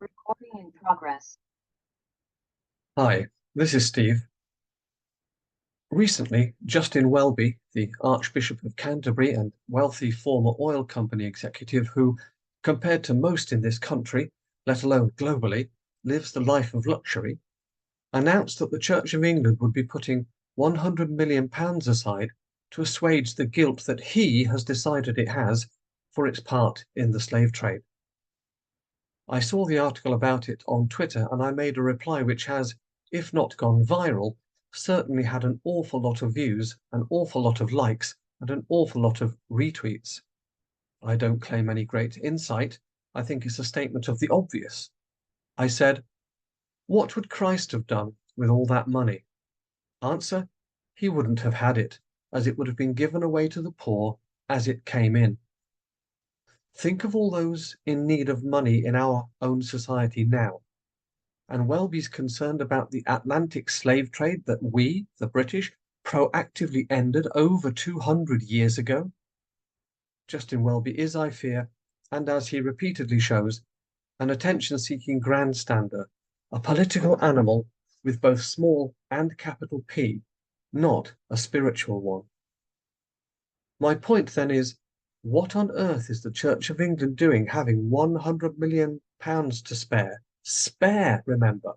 Recording in progress. Hi, this is Steve. Recently, Justin Welby, the Archbishop of Canterbury and wealthy former oil company executive who, compared to most in this country, let alone globally, lives the life of luxury, announced that the Church of England would be putting £100 million aside to assuage the guilt that he has decided it has for its part in the slave trade. I saw the article about it on Twitter and I made a reply which has, if not gone viral, certainly had an awful lot of views, an awful lot of likes, and an awful lot of retweets. I don't claim any great insight. I think it's a statement of the obvious. I said, what would Christ have done with all that money? Answer, he wouldn't have had it, as it would have been given away to the poor as it came in. Think of all those in need of money in our own society now. And Welby's concerned about the Atlantic slave trade that we, the British, proactively ended over 200 years ago. Justin Welby is, I fear, and as he repeatedly shows, an attention-seeking grandstander, a political animal with both small and capital P, not a spiritual one. My point then is, what on earth is the Church of England doing having £100 million to spare? Spare, remember.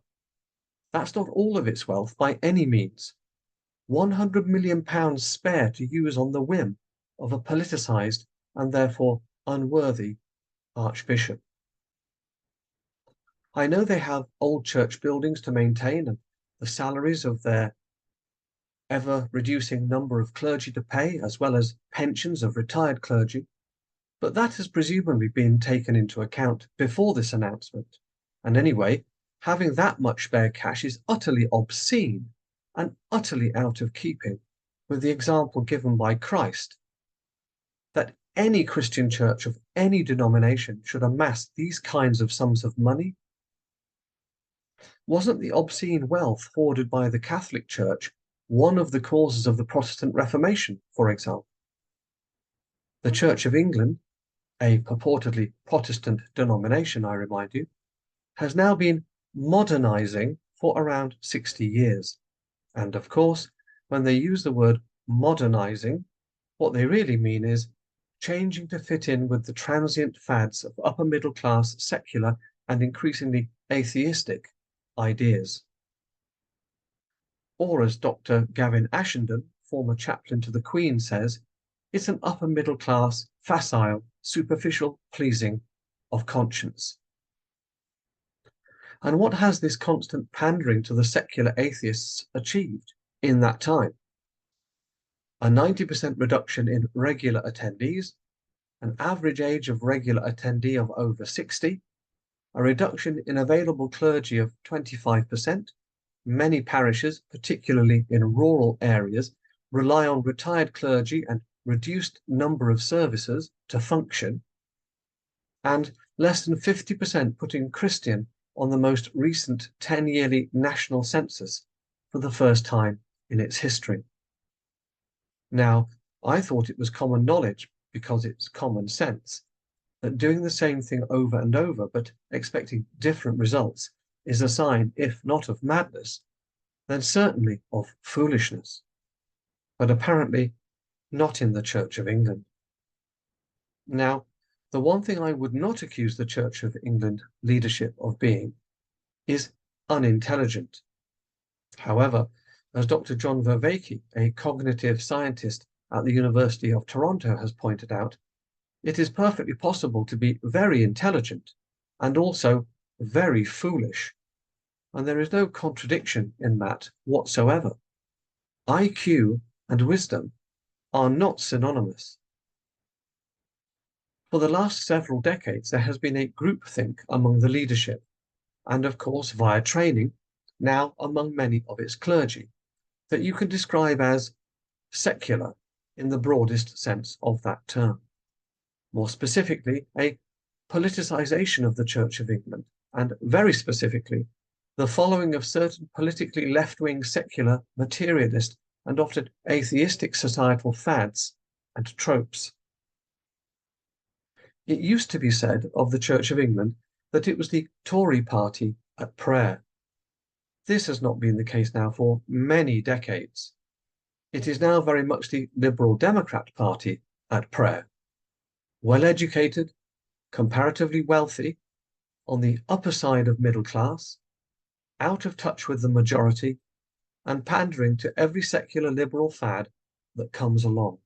That's not all of its wealth by any means. £100 million spare to use on the whim of a politicised and therefore unworthy archbishop. I know they have old church buildings to maintain and the salaries of their ever-reducing number of clergy to pay, as well as pensions of retired clergy, but that has presumably been taken into account before this announcement. And anyway, having that much spare cash is utterly obscene and utterly out of keeping with the example given by Christ, that any Christian church of any denomination should amass these kinds of sums of money. Wasn't the obscene wealth hoarded by the Catholic Church one of the causes of the Protestant Reformation, for example? The Church of England, a purportedly Protestant denomination, I remind you, has now been modernising for around 60 years. And of course, when they use the word modernising, what they really mean is changing to fit in with the transient fads of upper middle class, secular, and increasingly atheistic ideas. Or as Dr. Gavin Ashenden, former chaplain to the Queen, says, it's an upper middle class, facile, superficial pleasing of conscience. And what has this constant pandering to the secular atheists achieved in that time? A 90% reduction in regular attendees, an average age of regular attendee of over 60, a reduction in available clergy of 25%. Many parishes, particularly in rural areas, rely on retired clergy and reduced number of services to function, and less than 50% putting Christian on the most recent 10-yearly national census for the first time in its history. Now, I thought it was common knowledge, because it's common sense, that doing the same thing over and over but expecting different results is a sign, if not of madness, then certainly of foolishness. But apparently not in the Church of England. Now, the one thing I would not accuse the Church of England leadership of being is unintelligent. However, as Dr. John Vervaeke, a cognitive scientist at the University of Toronto, has pointed out, it is perfectly possible to be very intelligent and also very foolish. And there is no contradiction in that whatsoever. IQ and wisdom are not synonymous. For the last several decades, there has been a groupthink among the leadership, and of course via training, now among many of its clergy, that you can describe as secular in the broadest sense of that term. More specifically, a politicisation of the Church of England, and very specifically, the following of certain politically left-wing, secular, materialist, and often atheistic societal fads and tropes. It used to be said of the Church of England that it was the Tory party at prayer. This has not been the case now for many decades. It is now very much the Liberal Democrat Party at prayer. Well-educated, comparatively wealthy, on the upper side of middle class, out of touch with the majority, and pandering to every secular liberal fad that comes along.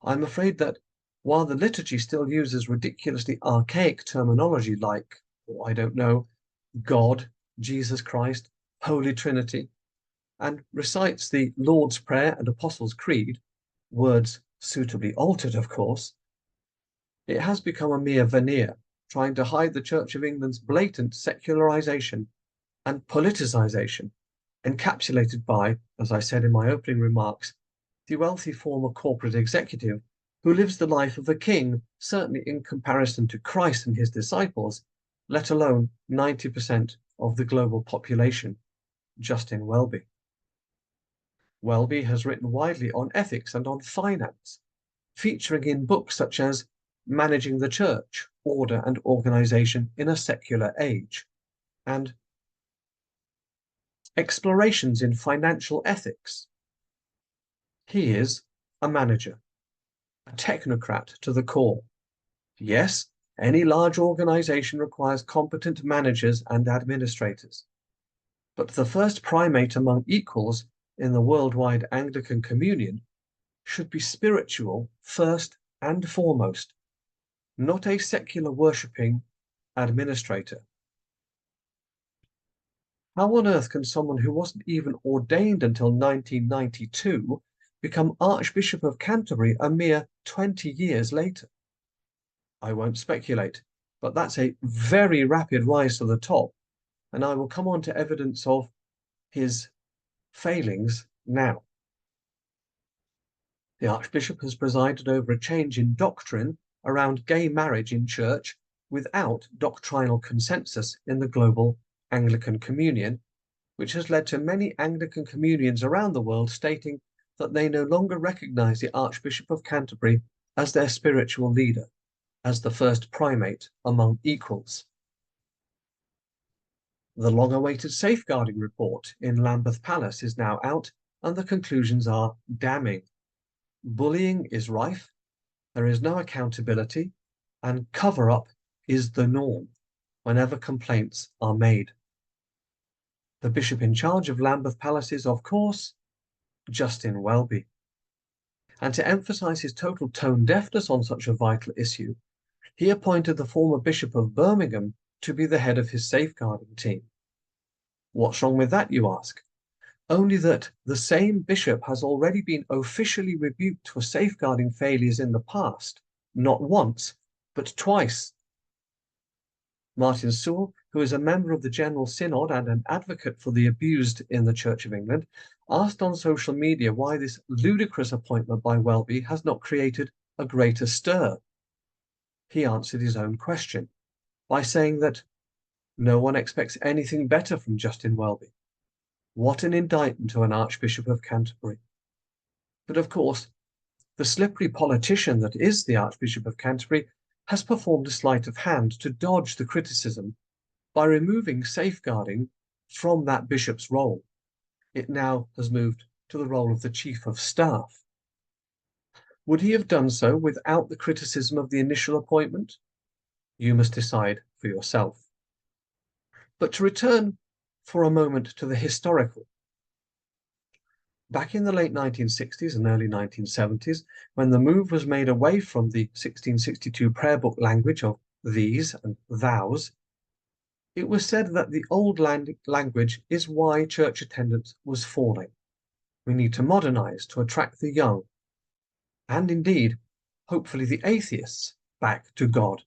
I'm afraid that while the liturgy still uses ridiculously archaic terminology like, oh, I don't know, God, Jesus Christ, Holy Trinity, and recites the Lord's Prayer and Apostles' Creed, words suitably altered, of course, it has become a mere veneer, trying to hide the Church of England's blatant secularisation and politicisation, encapsulated by, as I said in my opening remarks, the wealthy former corporate executive who lives the life of a king, certainly in comparison to Christ and his disciples, let alone 90% of the global population, Justin Welby. Welby has written widely on ethics and on finance, featuring in books such as Managing the Church, Order and Organisation in a Secular Age, and Explorations in Financial Ethics. He is a manager, a technocrat to the core. Yes, any large organisation requires competent managers and administrators. But the first primate among equals in the worldwide Anglican Communion should be spiritual first and foremost, not a secular worshipping administrator. How on earth can someone who wasn't even ordained until 1992 become Archbishop of Canterbury a mere 20 years later? I won't speculate, but that's a very rapid rise to the top, and I will come on to evidence of his failings now. The Archbishop has presided over a change in doctrine around gay marriage in church without doctrinal consensus in the global Anglican Communion, which has led to many Anglican communions around the world stating that they no longer recognise the Archbishop of Canterbury as their spiritual leader, as the first primate among equals. The long-awaited safeguarding report in Lambeth Palace is now out, and the conclusions are damning. Bullying is rife, there is no accountability, and cover-up is the norm whenever complaints are made. The bishop in charge of Lambeth Palace is, of course, Justin Welby. And to emphasise his total tone deafness on such a vital issue, he appointed the former Bishop of Birmingham to be the head of his safeguarding team. What's wrong with that, you ask? Only that the same bishop has already been officially rebuked for safeguarding failures in the past, not once, but twice. Martin Sewell, who is a member of the General Synod and an advocate for the abused in the Church of England, asked on social media why this ludicrous appointment by Welby has not created a greater stir. He answered his own question by saying that no one expects anything better from Justin Welby. What an indictment to an Archbishop of Canterbury. But of course, the slippery politician that is the Archbishop of Canterbury has performed a sleight of hand to dodge the criticism by removing safeguarding from that bishop's role. It now has moved to the role of the Chief of Staff. Would he have done so without the criticism of the initial appointment? You must decide for yourself. But to return for a moment to the historical. Back in the late 1960s and early 1970s, when the move was made away from the 1662 prayer book language of these and thous, it was said that the old language is why church attendance was falling. We need to modernise to attract the young, and indeed, hopefully the atheists, back to God.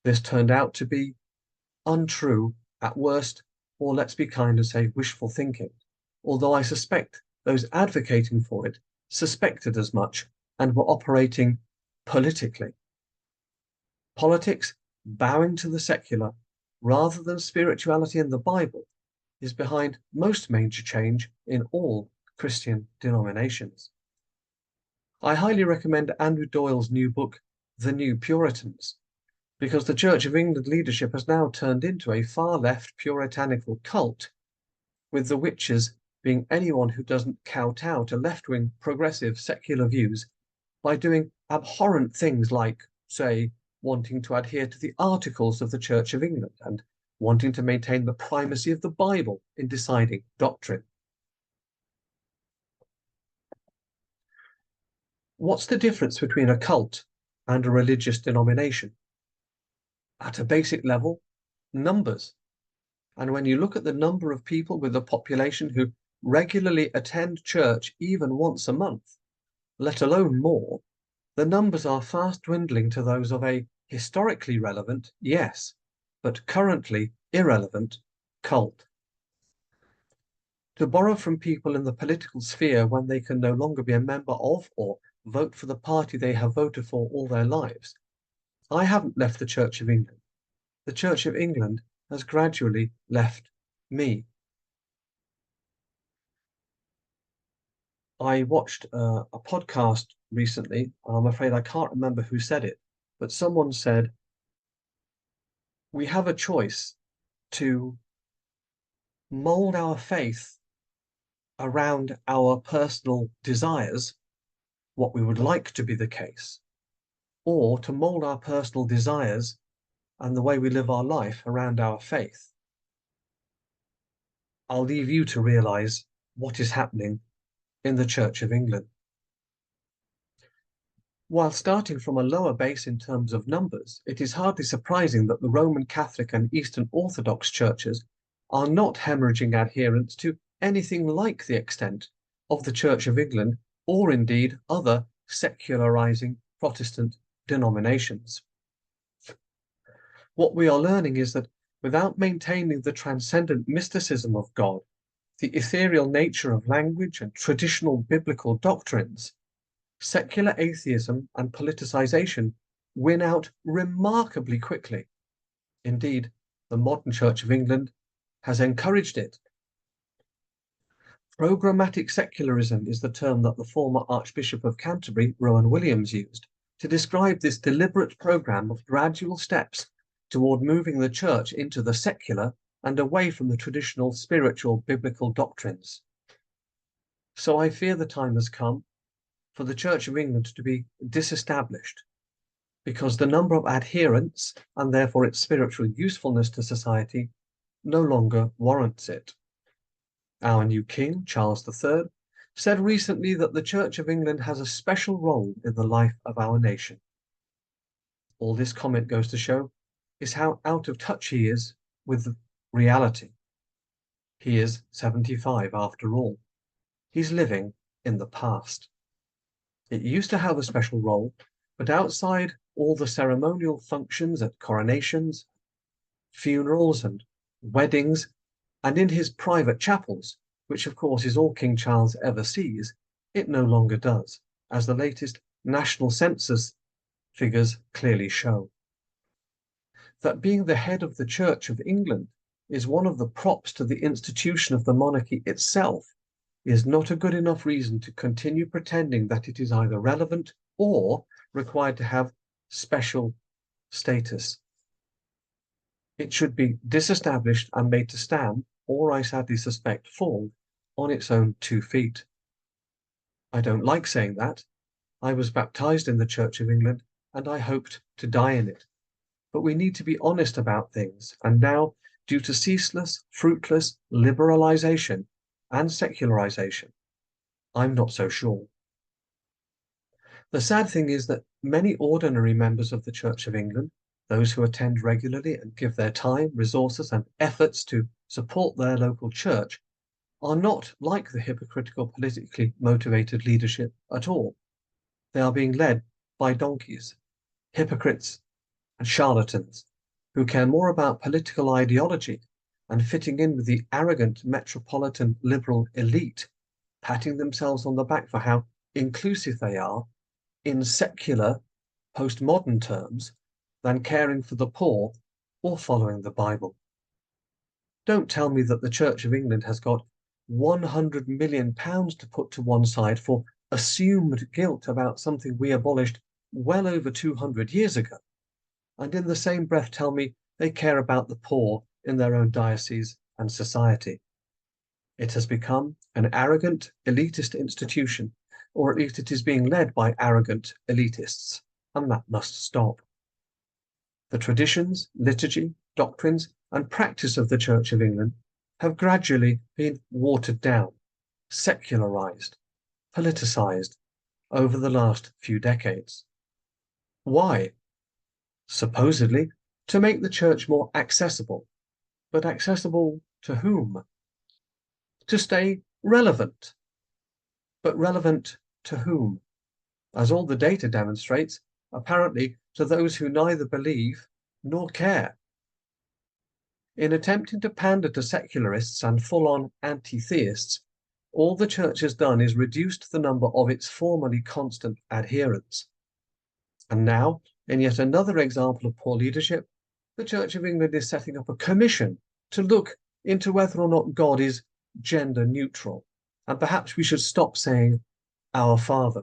This turned out to be untrue at worst, or let's be kind and say wishful thinking, although I suspect those advocating for it suspected as much and were operating politically. Politics, bowing to the secular, rather than spirituality and the Bible, is behind most major change in all Christian denominations. I highly recommend Andrew Doyle's new book, The New Puritans, because the Church of England leadership has now turned into a far-left puritanical cult, with the witches being anyone who doesn't kowtow to left-wing progressive secular views by doing abhorrent things like, say, wanting to adhere to the articles of the Church of England and wanting to maintain the primacy of the Bible in deciding doctrine. What's the difference between a cult and a religious denomination? At a basic level, numbers. And when you look at the number of people with the population who regularly attend church even once a month, let alone more, the numbers are fast dwindling to those of a historically relevant, yes, but currently irrelevant cult. To borrow from people in the political sphere when they can no longer be a member of or vote for the party they have voted for all their lives. I haven't left the Church of England. The Church of England has gradually left me. I watched a podcast recently, and I'm afraid I can't remember who said it, but someone said, we have a choice to mold our faith around our personal desires, what we would like to be the case, or to mold our personal desires and the way we live our life around our faith. I'll leave you to realize what is happening in the Church of England. While starting from a lower base in terms of numbers, it is hardly surprising that the Roman Catholic and Eastern Orthodox churches are not hemorrhaging adherents to anything like the extent of the Church of England or indeed other secularizing Protestant denominations. What we are learning is that without maintaining the transcendent mysticism of God, the ethereal nature of language and traditional biblical doctrines, secular atheism and politicization win out remarkably quickly. Indeed, the modern Church of England has encouraged it. Programmatic secularism is the term that the former Archbishop of Canterbury, Rowan Williams, used to describe this deliberate program of gradual steps toward moving the church into the secular and away from the traditional spiritual biblical doctrines. So I fear the time has come for the Church of England to be disestablished, because the number of adherents and therefore its spiritual usefulness to society no longer warrants it. Our new king, Charles III, said recently that the Church of England has a special role in the life of our nation. All this comment goes to show is how out of touch he is with reality. He is 75 after all. He's living in the past. It used to have a special role, but outside all the ceremonial functions at coronations, funerals and weddings, and in his private chapels, which of course is all King Charles ever sees, it no longer does, as the latest national census figures clearly show. That being the head of the Church of England is one of the props to the institution of the monarchy itself is not a good enough reason to continue pretending that it is either relevant or required to have special status. It should be disestablished and made to stand, or I sadly suspect fall, on its own 2 feet. I don't like saying that. I was baptized in the Church of England, and I hoped to die in it. But we need to be honest about things, and now, due to ceaseless, fruitless liberalization and secularization, I'm not so sure. The sad thing is that many ordinary members of the Church of England, those who attend regularly and give their time, resources, and efforts to support their local church, are not like the hypocritical, politically motivated leadership at all. They are being led by donkeys, hypocrites, and charlatans who care more about political ideology and fitting in with the arrogant metropolitan liberal elite, patting themselves on the back for how inclusive they are in secular, postmodern terms, than caring for the poor or following the Bible. Don't tell me that the Church of England has got £100 million to put to one side for assumed guilt about something we abolished well over 200 years ago. and in the same breath tell me they care about the poor in their own diocese and society. It has become an arrogant, elitist institution, or at least it is being led by arrogant elitists, and that must stop. The traditions, liturgy, doctrines, and practice of the Church of England have gradually been watered down, secularized, politicized over the last few decades. Why? Supposedly to make the church more accessible. But accessible to whom? To stay relevant. But relevant to whom? As all the data demonstrates, apparently to those who neither believe nor care. In attempting to pander to secularists and full-on anti-theists, all the church has done is reduced the number of its formerly constant adherents. And now, in yet another example of poor leadership, the Church of England is setting up a commission to look into whether or not God is gender neutral. And perhaps we should stop saying, "Our Father."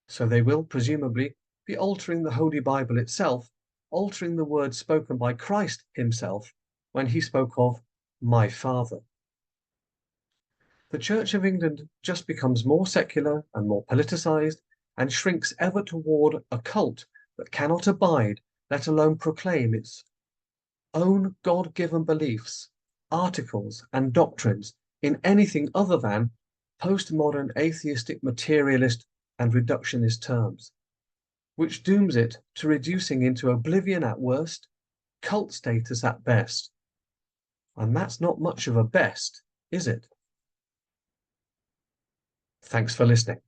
So they will presumably be altering the Holy Bible itself, altering the words spoken by Christ himself when he spoke of "my Father." The Church of England just becomes more secular and more politicized and shrinks ever toward a cult that cannot abide, let alone proclaim its own God-given beliefs, articles, and doctrines in anything other than postmodern atheistic materialist and reductionist terms, which dooms it to reducing into oblivion at worst, cult status at best. And that's not much of a best, is it? Thanks for listening.